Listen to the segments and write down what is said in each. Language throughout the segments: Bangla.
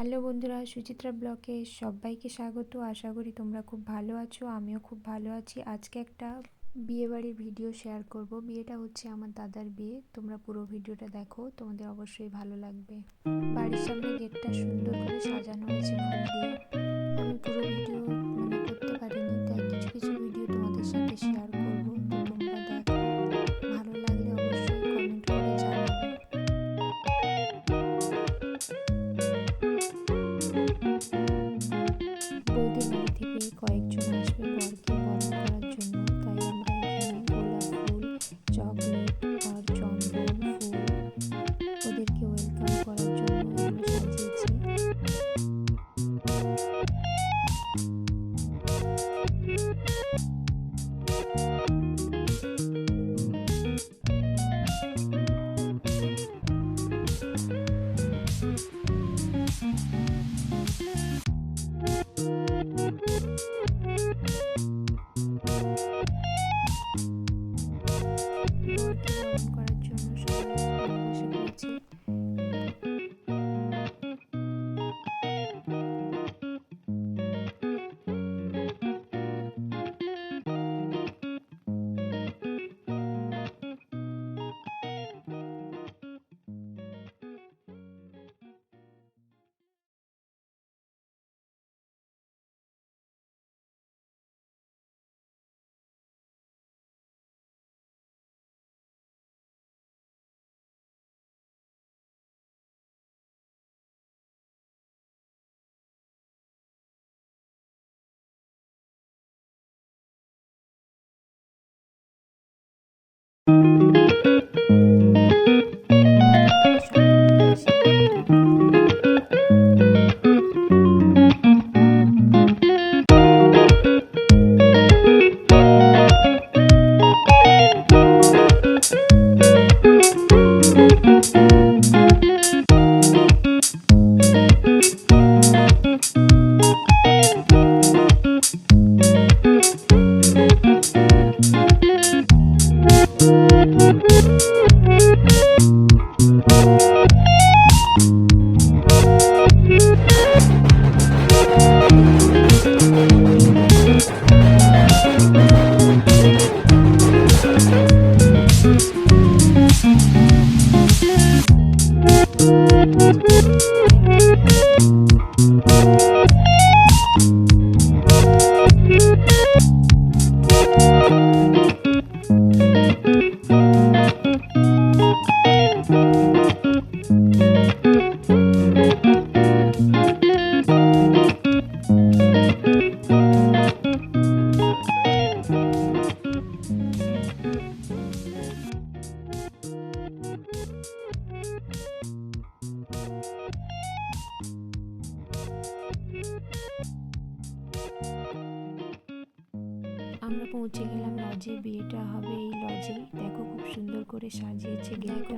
হ্যালো বন্ধুরা, সুচিত্রা ব্লগে সবাইকে স্বাগত। আশা করি তোমরা খুব ভালো আছো, আমিও খুব ভালো আছি। আজকে একটা বিয়েবাড়ির ভিডিও শেয়ার করব। বিয়েটা হচ্ছে আমার দাদার বিয়ে। তোমরা পুরো ভিডিওটা দেখো, তোমাদের অবশ্যই ভালো লাগবে। বাড়ির সামনে গেটটা সুন্দর করে সাজানো হয়েছে ফুল দিয়ে। আমি পুরো ভিডিও করতে পারিনি, তাই কিছু কিছু ভিডিও তোমাদের সাথে শেয়ার করব। তো তোমরা দেখো, ভালো লাগলে অবশ্যই কমেন্ট করে জানাবে। বৌদির বাড়ি থেকে কয়েকজন আসবে বরকে বরণ করার জন্য, তাই আমরা এখানে গোলাপ ফুল, চকলেট আর চন্দন ফুল ওদেরকে ওয়েলকাম করার জন্য এগুলো সাজিয়েছি। বরকে বরণ করার জন্য সবাই বসে পড়েছে। আমরা পৌঁছে গেলাম লজে। বিয়েটা হবে এই লজেই। দেখো খুব সুন্দর করে সাজিয়েছে গেটটা।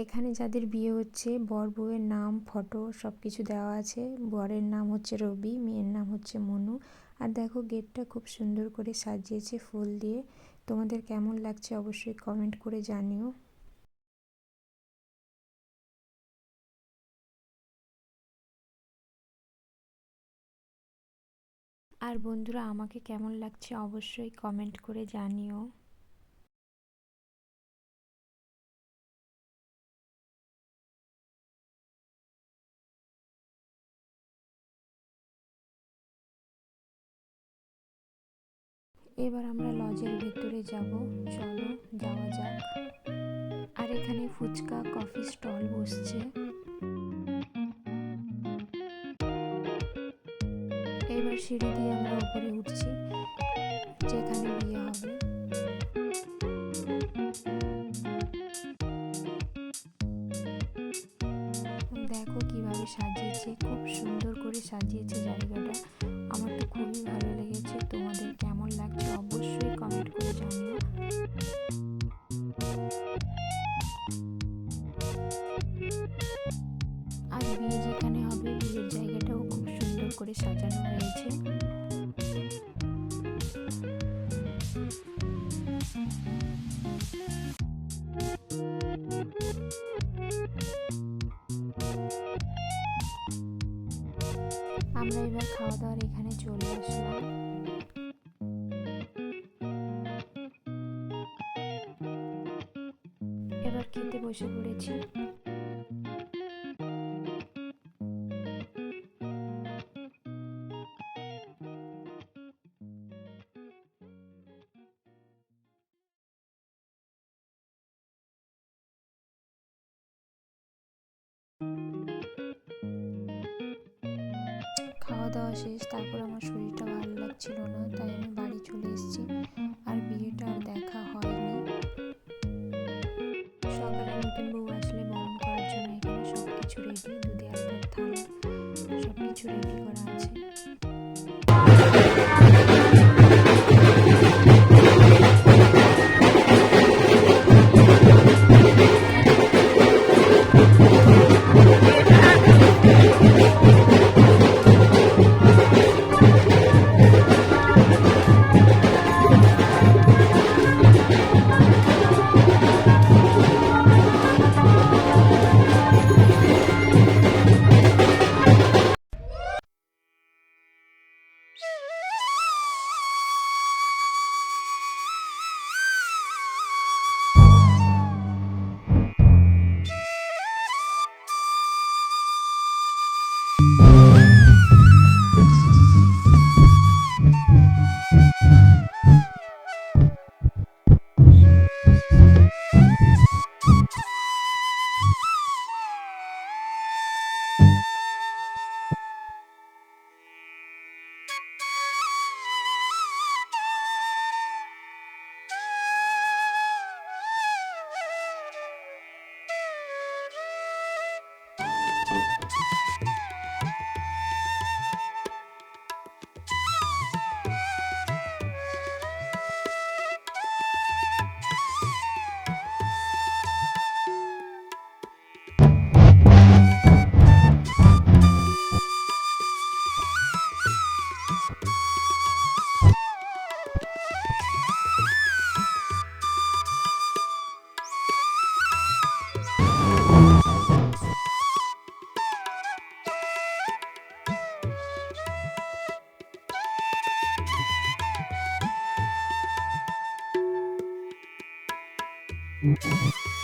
এখানে যাদের বিয়ে হচ্ছে বর বউয়ের নাম, ফটো সব কিছু দেওয়া আছে। বরের নাম হচ্ছে রবি, মেয়ের নাম হচ্ছে মনু। আর দেখো গেটটা খুব সুন্দর করে সাজিয়েছে ফুল দিয়ে। তোমাদের কেমন লাগছে অবশ্যই কমেন্ট করে জানিও। আর বন্ধুরা, আমাকে কেমন লাগছে অবশ্যই কমেন্ট করে জানিও। এবার আমরা লজের ভেতরে যাব, চলো যাওয়া যাক। আর এখানে ফুচকা কফি স্টল বসছে। এবার সিঁড়ি দিয়ে আমরা উপরে উঠছি, যেখানে বিয়ে হবে। সাজিয়েছে, খুব সুন্দর করে সাজিয়েছে জায়গাটা। আমার তো খুবই ভালো লেগেছে। তোমাদের কেমন লাগছে অবশ্যই কমেন্ট করে জানিও। আজ বিয়ে যেখানে হবে বিয়ের জায়গাটাও খুব সুন্দর করে সাজানো হয়েছে। আমরা এবার খাওয়া দাওয়ার এখানে চলে আসলাম। এবার খেতে বসে পড়েছি। খাওয়া দাওয়া শেষ, তারপর আমার শরীরটা ভালো লাগছিল না, তাই আমি বাড়ি চলে এসেছি। আর বিয়েটা আর দেখা হয়নি। সকালে নতুন বউ আসলে বরণ করার জন্য এখানে সব কিছু রেডি, দুধে আলতার থালা সব কিছু রেডি করা আছে। Mm-hmm.